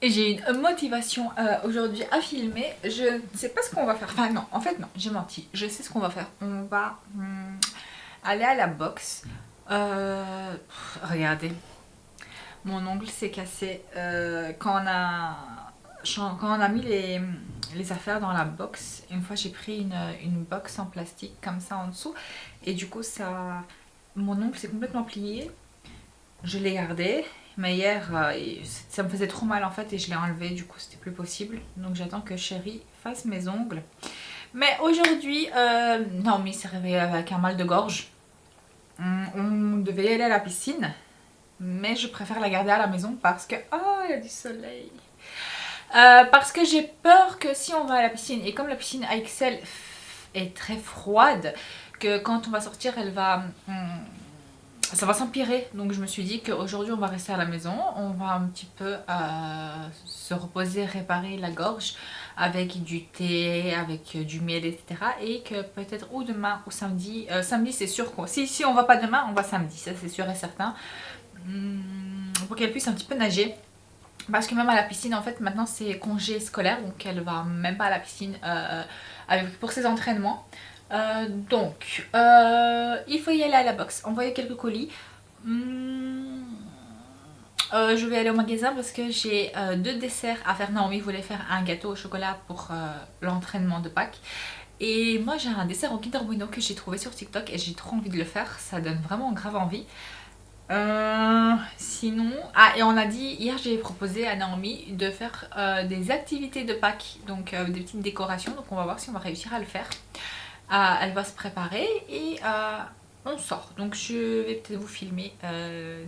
J'ai une motivation aujourd'hui à filmer. Je ne sais pas ce qu'on va faire. Enfin non, en fait non, j'ai menti. Je sais ce qu'on va faire. On va aller à la boxe. Regardez, mon ongle s'est cassé quand on a mis les affaires dans la box. Une fois j'ai pris une box en plastique comme ça en dessous. Et du coup mon ongle s'est complètement plié. Je l'ai gardé. Mais hier, ça me faisait trop mal en fait et je l'ai enlevé, du coup c'était plus possible. Donc j'attends que Chérie fasse mes ongles. Mais aujourd'hui, Naomi s'est réveillée avec un mal de gorge. On devait y aller à la piscine, mais je préfère la garder à la maison parce que... Oh, il y a du soleil. Parce que j'ai peur que si on va à la piscine, et comme la piscine AXL est très froide, que quand on va sortir, ça va s'empirer. Donc je me suis dit qu'aujourd'hui on va rester à la maison, on va un petit peu se reposer, réparer la gorge avec du thé, avec du miel, etc. Et que peut-être ou demain ou samedi, samedi c'est sûr quoi. Si on va pas demain, on va samedi, ça c'est sûr et certain. Pour qu'elle puisse un petit peu nager. Parce que même à la piscine en fait maintenant c'est congé scolaire, donc elle va même pas à la piscine pour ses entraînements. Donc, il faut y aller à la boxe, envoyer quelques colis. Je vais aller au magasin parce que j'ai 2 desserts à faire. Naomi voulait faire un gâteau au chocolat pour l'entraînement de Pâques. Et moi j'ai un dessert au Kinder Bueno que j'ai trouvé sur TikTok et j'ai trop envie de le faire. Ça donne vraiment grave envie. Sinon... Ah, et on a dit, hier j'ai proposé à Naomi de faire des activités de Pâques. Donc des petites décorations. Donc on va voir si on va réussir à le faire. Elle va se préparer et on sort. Donc je vais peut-être vous filmer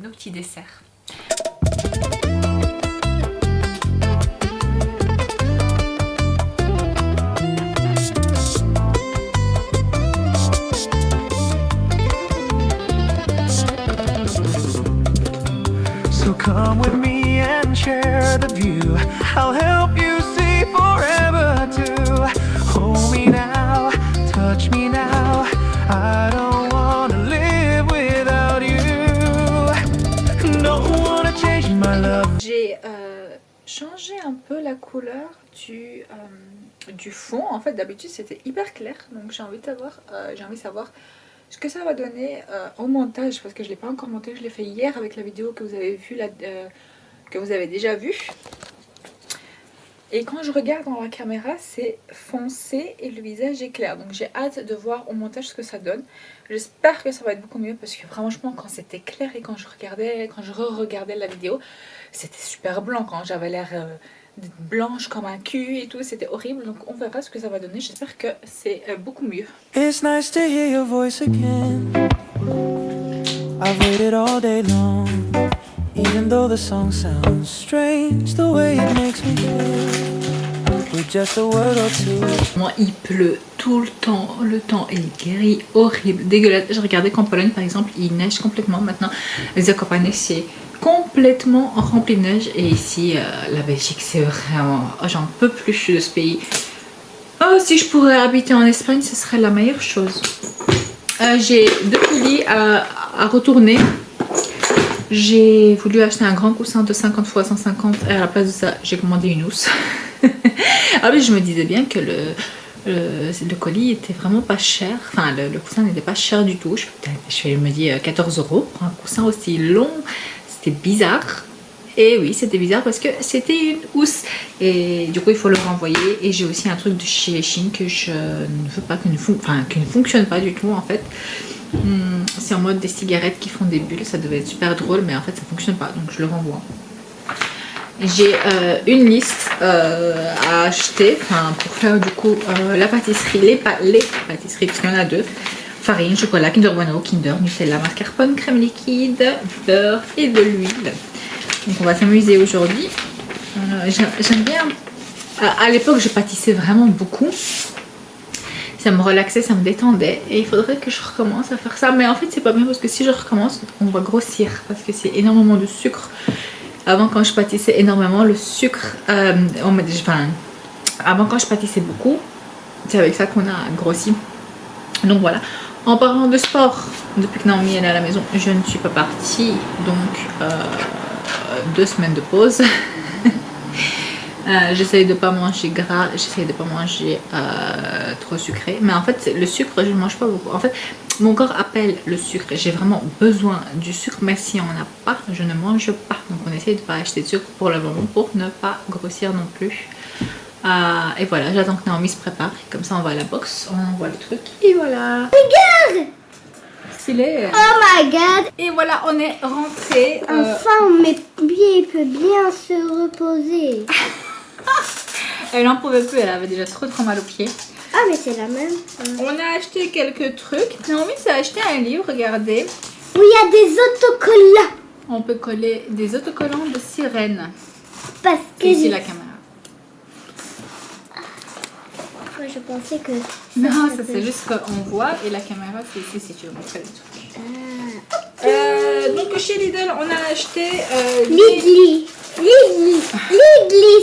nos petits desserts. So come with me and share the view. I'll help you see forever too. Hold me now, touch me now. I don't wanna live without you. Don't wanna change my love. J'ai changé un peu la couleur du fond. En fait d'habitude c'était hyper clair. Donc j'ai envie de savoir ce que ça va donner au montage. Parce que je ne l'ai pas encore monté. Je l'ai fait hier avec la vidéo que vous avez vue que vous avez déjà vue. Et quand je regarde dans la caméra, c'est foncé et le visage est clair. Donc j'ai hâte de voir au montage ce que ça donne. J'espère que ça va être beaucoup mieux parce que franchement quand c'était clair et quand je re-regardais la vidéo, c'était super blanc quand j'avais l'air blanche comme un cul et tout. C'était horrible. Donc on verra ce que ça va donner. J'espère que c'est beaucoup mieux. It's nice to hear your voice again. I've waited all day long. Even though the song sounds strange, the way it makes me feel. With just a word or two. Moi, il pleut tout le temps est gris, horrible, dégueulasse. Je regardais qu'en Pologne, par exemple, il neige complètement. Maintenant, les Zakopane, c'est complètement rempli de neige. Et ici, la Belgique, c'est vraiment... Oh, j'en peux plus de ce pays. Oh, si je pourrais habiter en Espagne, ce serait la meilleure chose. J'ai 2 colis à retourner. J'ai voulu acheter un grand coussin de 50 x 150 et à la place de ça j'ai commandé une housse. Ah oui, je me disais bien que le colis était vraiment pas cher, enfin le coussin n'était pas cher du tout. Je me dis 14 € pour un coussin aussi long, c'était bizarre. Et oui, c'était bizarre parce que c'était une housse et du coup il faut le renvoyer. Et j'ai aussi un truc de chez Chine que je ne veux pas, qui ne fonctionne pas du tout en fait. C'est en mode des cigarettes qui font des bulles, ça devait être super drôle mais en fait ça fonctionne pas donc je le renvoie. J'ai une liste à acheter pour faire du coup la pâtisserie, les pâtisseries parce qu'il y en a 2. Farine, chocolat, Kinder Bueno, Kinder, Nutella, mascarpone, crème liquide, beurre et de l'huile. Donc on va s'amuser aujourd'hui. J'aime bien, à l'époque je pâtissais vraiment beaucoup. Ça me relaxait, ça me détendait et il faudrait que je recommence à faire ça. Mais en fait c'est pas bien parce que si je recommence on va grossir parce que c'est énormément de sucre. Avant quand je pâtissais énormément le sucre, avant quand je pâtissais beaucoup, c'est avec ça qu'on a grossi. Donc voilà. En parlant de sport, depuis que Naomi est à la maison, je ne suis pas partie. Donc 2 semaines de pause. J'essaye de pas manger gras, j'essaye de pas manger trop sucré. Mais en fait, le sucre, je ne mange pas beaucoup. En fait, mon corps appelle le sucre. J'ai vraiment besoin du sucre, mais si on n'a pas, je ne mange pas. Donc on essaye de pas acheter de sucre pour le moment pour ne pas grossir non plus. Et voilà, j'attends que Naomi se prépare. Comme ça, on va à la boxe, on envoie le truc. Et voilà. Regarde! Stylé. Oh my god! Et voilà, on est rentré. Enfin, mes pieds peuvent bien se reposer. Elle n'en pouvait plus, elle avait déjà trop mal aux pieds. Ah, mais c'est la même. On a acheté quelques trucs. Naomi s'est acheté un livre, regardez. Oui, il y a des autocollants. On peut coller des autocollants de sirène. Parce que C'est ici la caméra. moi, je pensais que... Non, ça c'est juste qu'on voit et la caméra c'est ici si tu veux montrer les trucs. Donc chez Lidl, on a acheté Lidli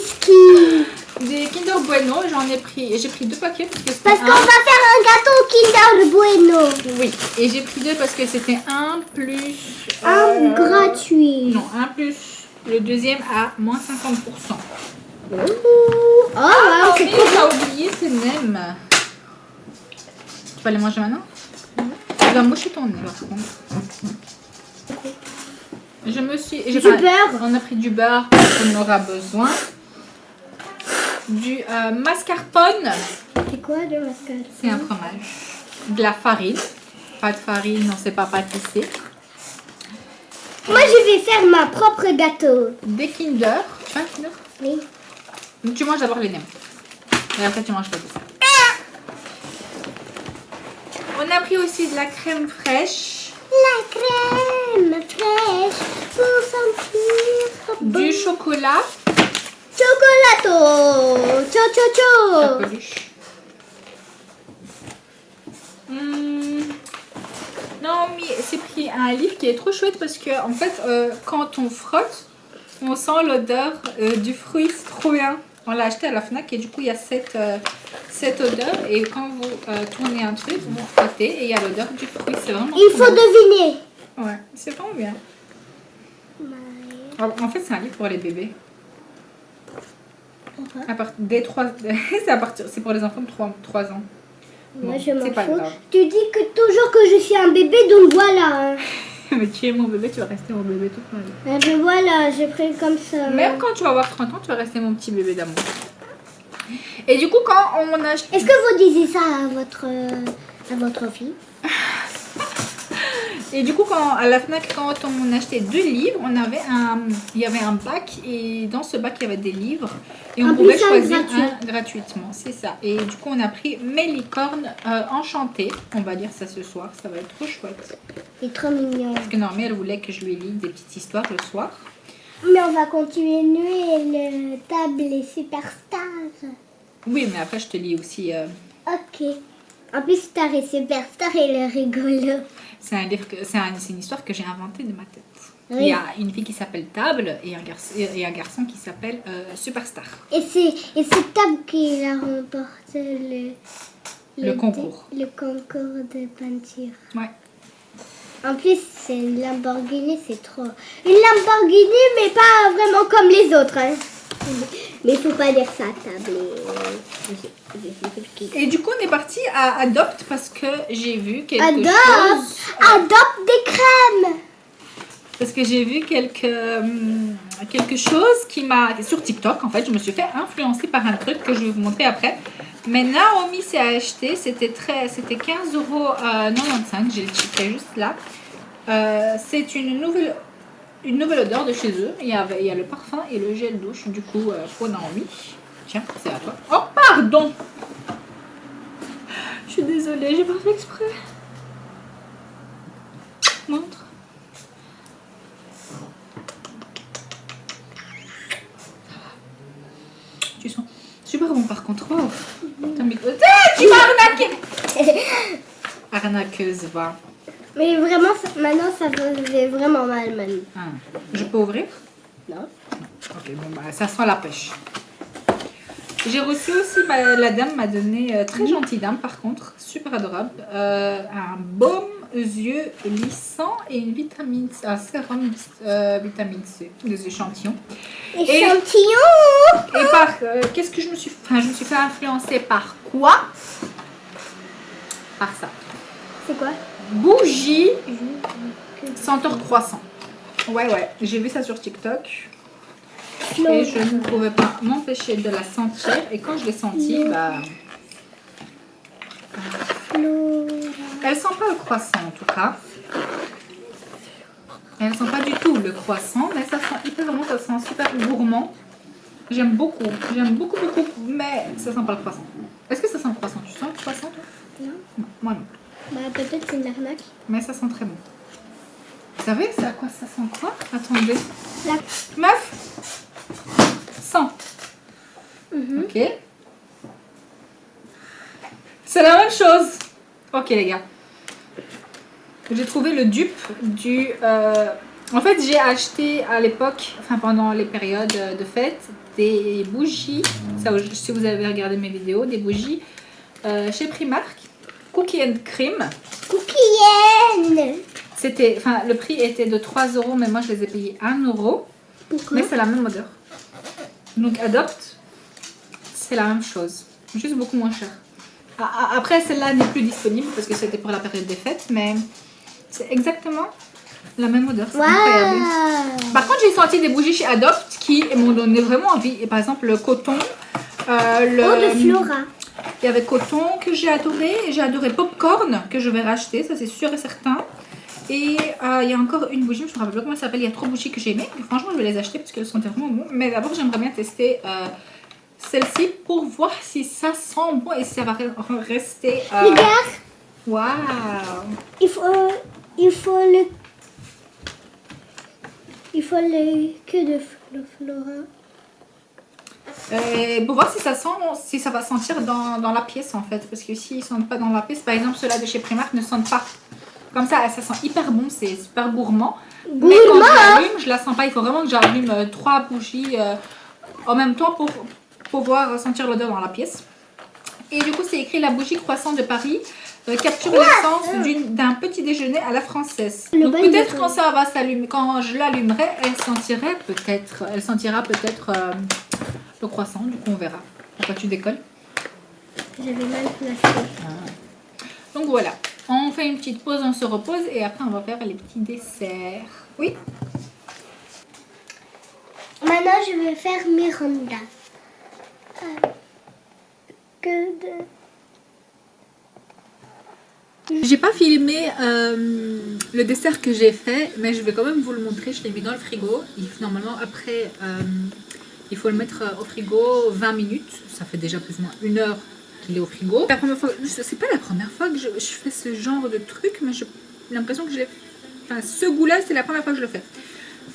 ski. des Kinder Bueno. J'ai pris 2 paquets parce que c'était Parce qu'on va faire un gâteau Kinder Bueno. Oui, et j'ai pris 2 parce que c'était un plus... Un gratuit. Non, un plus le deuxième à moins 50%. Oh, Ah, c'est mais trop t'as oublié tes nems. Tu vas les manger maintenant? Tu vas moucher ton nez par contre. Du beurre. On a pris du beurre, on en aura besoin. Du mascarpone. C'est quoi le mascarpone? C'est un fromage. De la farine. Pas de farine, non, c'est pas pâtissé. Moi, je vais faire ma propre gâteau. Des Kinder. Tu veux un Kinder? Oui. Donc, tu manges d'abord les nems. Et après, tu manges pas tout ça. On a pris aussi de la crème fraîche. La crème fraîche pour sentir bon. Du chocolat. Chocolato. La Cho. peluche. Non, mais c'est pris un livre qui est trop chouette parce que en fait, quand on frotte, on sent l'odeur du fruit, c'est trop bien. On l'a acheté à la Fnac et du coup il y a cette odeur et quand vous tournez un truc, vous frottez et il y a l'odeur du fruit, c'est vraiment Il trop faut bon. deviner. Ouais, c'est vraiment bien. En fait, c'est un livre pour les bébés. Des 3, c'est pour les enfants de 3 ans. Moi, Bon, je m'en c'est pas fous. grave. Tu dis que toujours que je suis un bébé, donc voilà. Mais tu es mon bébé, tu vas rester mon bébé toute ma vie. Ben voilà, j'ai pris comme ça. Même quand tu vas avoir 30 ans, tu vas rester mon petit bébé d'amour. Et du coup, quand on a acheté... Est-ce que vous disiez ça à votre fille? Et du coup, à la Fnac, quand on achetait 2 livres, il y avait un bac et dans ce bac, il y avait des livres et on En pouvait plus, un choisir gratuit. un gratuitement, c'est ça. Et du coup, on a pris Mes licornes enchantées. On va lire ça ce soir, ça va être trop chouette. Il est trop mignon. Parce que Normie, elle voulait que je lui lis des petites histoires le soir. Mais on va continuer le table et superstars. Oui, mais après, je te lis aussi... Ok. En plus, Star et Superstar, il est rigolo. c'est un livre, c'est une histoire que j'ai inventée de ma tête. Oui. Il y a une fille qui s'appelle Table et un garçon qui s'appelle Superstar. Et c'est Table qui a remporté Le concours. Le concours de peinture. Ouais. En plus, c'est une Lamborghini, c'est trop. Une Lamborghini, mais pas vraiment comme les autres. Hein. Mais il faut pas dire ça, Table. Et du coup, on est parti à Adopt parce que j'ai vu quelque Adopte chose. Adopte des crèmes. Parce que j'ai vu quelque chose qui m'a... Sur TikTok, en fait, je me suis fait influencer par un truc que je vais vous montrer après. Mais Naomi s'est acheté, c'était 15,95 €, j'ai le chiffre juste là. C'est une nouvelle odeur de chez eux. Il y a le parfum et le gel douche, du coup, pour Naomi. Tiens, c'est à toi. Oh, pardon! Je suis désolée, j'ai pas fait exprès. Montre. Tu sens super bon par contre. Oh. Tu m'as arnaqué! Arnaqueuse, va. Mais vraiment, maintenant, ça faisait vraiment mal, maintenant. Ah. Je peux ouvrir? Non. Ok, bon, bah, ça sent la pêche. J'ai reçu aussi, la dame m'a donné, très gentille dame par contre, super adorable, un baume aux yeux lissant et une vitamine, un sérum vitamine C, des échantillons. Échantillon. Et par qu'est-ce que je me suis fait influencer par quoi? Par ça. C'est quoi? Bougie senteur croissant. Ouais, j'ai vu ça sur TikTok. Et je ne pouvais pas m'empêcher de la sentir. Et quand je l'ai sentie, bah... Elle sent pas le croissant en tout cas. Elle sent pas du tout le croissant, mais ça sent hyper vraiment, ça sent super gourmand. J'aime beaucoup, mais ça sent pas le croissant. Est-ce que ça sent le croissant? Tu sens le croissant toi? Non. Non, moi non. Bah peut-être c'est une arnaque. Mais ça sent très bon. Vous savez, c'est à quoi ça sent quoi? Attendez. La... Meuf, sens. Ok. C'est la même chose. Ok les gars. J'ai trouvé le dupe du... En fait, j'ai acheté à l'époque, enfin pendant les périodes de fête, des bougies. Ça, si vous avez regardé mes vidéos, des bougies chez Primark. Cookie and Cream. Cookie. C'était, enfin, le prix était de 3 €, mais moi je les ai payés 1 €. Pourquoi? Mais c'est la même odeur. Donc Adopt, c'est la même chose, juste beaucoup moins cher. Après, celle-là n'est plus disponible parce que c'était pour la période des fêtes, mais c'est exactement la même odeur. C'est incroyable. Par contre, j'ai senti des bougies chez Adopt qui m'ont donné vraiment envie. Et par exemple, le coton. de Flora. Il y avait coton que j'ai adoré. Et j'ai adoré Popcorn que je vais racheter, ça c'est sûr et certain. Et il y a encore une bougie, je ne me rappelle pas comment elle s'appelle. Il y a 3 bougies que j'ai aimées. Et franchement, je vais les acheter parce qu'elles sont vraiment bonnes. Mais d'abord, j'aimerais bien tester celle-ci pour voir si ça sent bon et si ça va rester. Regarde. Waouh! Il faut le queue de Flora. Pour voir si ça sent, si ça va sentir dans la pièce en fait. Parce que s'ils ne sentent pas dans la pièce, par exemple ceux-là de chez Primark ne sentent pas. Comme ça sent hyper bon, c'est super gourmand. Mais quand je l'allume, je la sens pas. Il faut vraiment que j'allume 3 bougies en même temps pour pouvoir sentir l'odeur dans la pièce. Et du coup, c'est écrit la bougie croissant de Paris. Capture l'essence d'un petit déjeuner à la française. Donc peut-être quand ça va s'allumer, quand je l'allumerai, elle sentira peut-être le croissant. Du coup, on verra. Pourquoi tu décolles? J'avais mal placé. Donc voilà, on fait une petite pause, on se repose et après on va faire les petits desserts. Oui. Maintenant, je vais faire Miranda. J'ai pas filmé le dessert que j'ai fait, mais je vais quand même vous le montrer. Je l'ai mis dans le frigo. Normalement, après, il faut le mettre au frigo 20 minutes. Ça fait déjà plus ou moins 1 heure qu'il est au frigo. La première fois, c'est pas la première fois que je fais ce genre de truc, mais j'ai l'impression que ce goût-là, c'est la première fois que je le fais.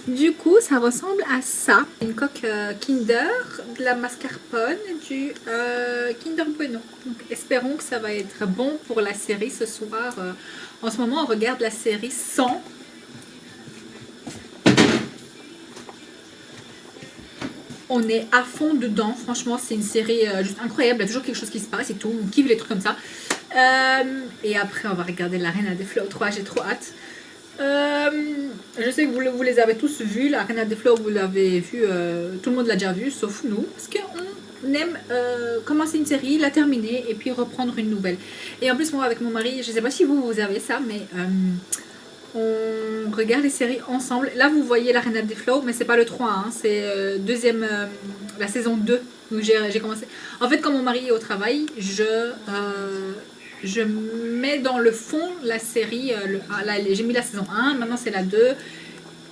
Du coup, ça ressemble à ça. Une coque Kinder, de la mascarpone, du Kinder Bueno. Donc, espérons que ça va être bon pour la série ce soir. En ce moment, on regarde la série 100. On est à fond dedans. Franchement, c'est une série juste incroyable. Il y a toujours quelque chose qui se passe et tout. On kiffe les trucs comme ça. Et après, on va regarder La Reine des Flots 3. J'ai trop hâte. Je sais que vous les avez tous vus. La Reine des Flots, vous l'avez vu. Tout le monde l'a déjà vu, sauf nous. Parce qu'on aime commencer une série, la terminer et puis reprendre une nouvelle. Et en plus, moi, avec mon mari, je sais pas si vous avez ça, mais... on regarde les séries ensemble. Là, vous voyez La Reine des Flots, mais c'est pas le 3, hein, c'est la saison 2 où j'ai commencé. En fait, quand mon mari est au travail, je mets dans le fond la série. J'ai mis la saison 1, maintenant c'est la 2.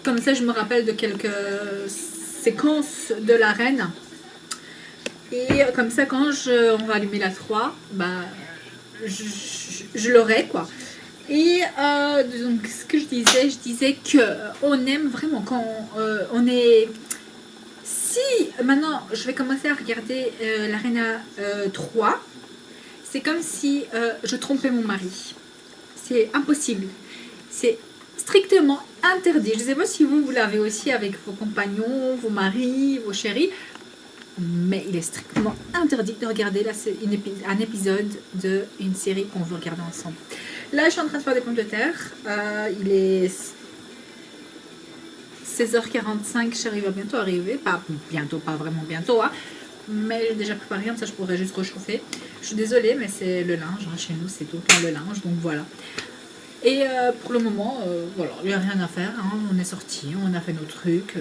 Comme ça, je me rappelle de quelques séquences de la Reine. Et comme ça, quand on va allumer la 3, bah, je l'aurai, quoi. Et donc ce que je disais que on aime vraiment quand on est... Si maintenant je vais commencer à regarder l'Arena 3, c'est comme si je trompais mon mari. C'est impossible. C'est strictement interdit. Je ne sais pas si vous l'avez aussi avec vos compagnons, vos maris, vos chéris. Mais il est strictement interdit de regarder un épisode d'une série qu'on veut regarder ensemble. Là, je suis en train de faire des pommes de terre. Il est 16h45, Chérie va bientôt arriver. Pas bientôt, pas vraiment bientôt, hein. Mais j'ai déjà préparé, comme ça je pourrais juste réchauffer. Je suis désolée, mais c'est le linge. Hein. Chez nous, c'est tout le temps le linge, donc voilà. Et pour le moment, voilà, il n'y a rien à faire. Hein. On est sortis, on a fait nos trucs.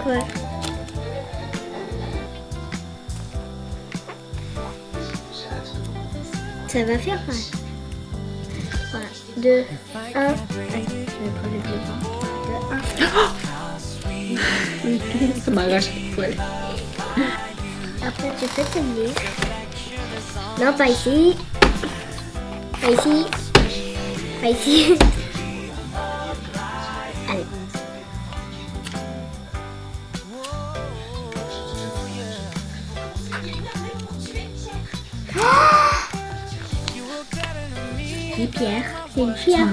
Quoi? Ça va faire mal. Voilà. 2, 1. Allez, je vais prendre le plus grand. 2, 1. Ça m'arrache les poils. Après, tu peux tenir. Non, pas ici. Pas ici. Pas ici. Allez. Une pierre. C'est une pierre.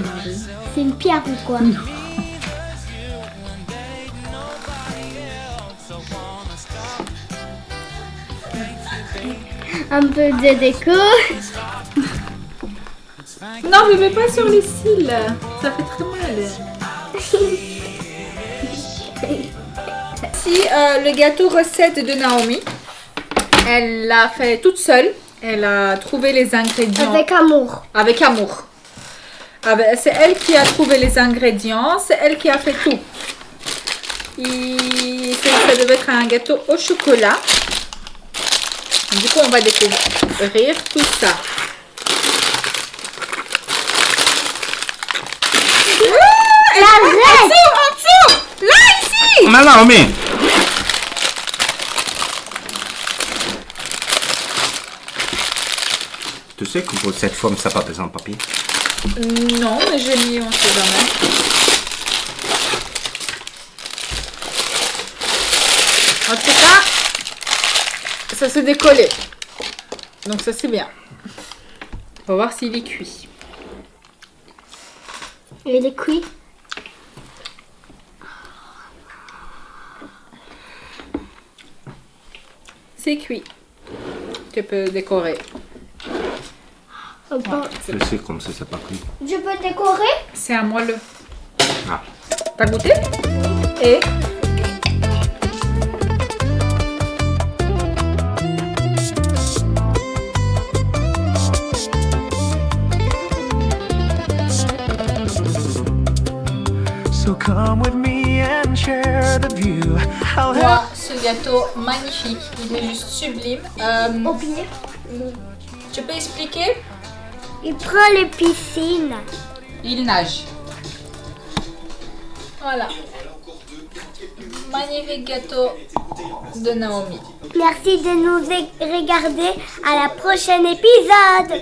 C'est une pierre ou quoi? Non. Un peu de déco. Non, ne mets pas sur les cils. Ça fait très mal. Si le gâteau recette de Naomi, elle l'a fait toute seule. Elle a trouvé les ingrédients. Avec amour. Avec amour. C'est elle qui a trouvé les ingrédients. C'est elle qui a fait tout. Ça devait être un gâteau au chocolat. Du coup, on va découvrir tout ça. Arrête! En dessous! Là, ici! Non, Naomi! Tu sais que pour cette forme, ça n'a pas besoin de papier? Non, mais j'ai mis, on sait jamais. En tout cas, ça s'est décollé. Donc ça c'est bien. On va voir s'il est cuit. Il est cuit. C'est cuit. Tu peux décorer. On peut- Je sais comme ça, c'est pas cuit. Je peux décorer? C'est à moi le. Ah. T'as goûté? Et So come with me and share the view. I'll help. moi, ce gâteau magnifique, il est juste sublime. Au pied. Tu peux expliquer? Il prend les piscines. Il nage. Voilà. Magnifique gâteau de Naomi. Merci de nous regarder. À la prochaine épisode.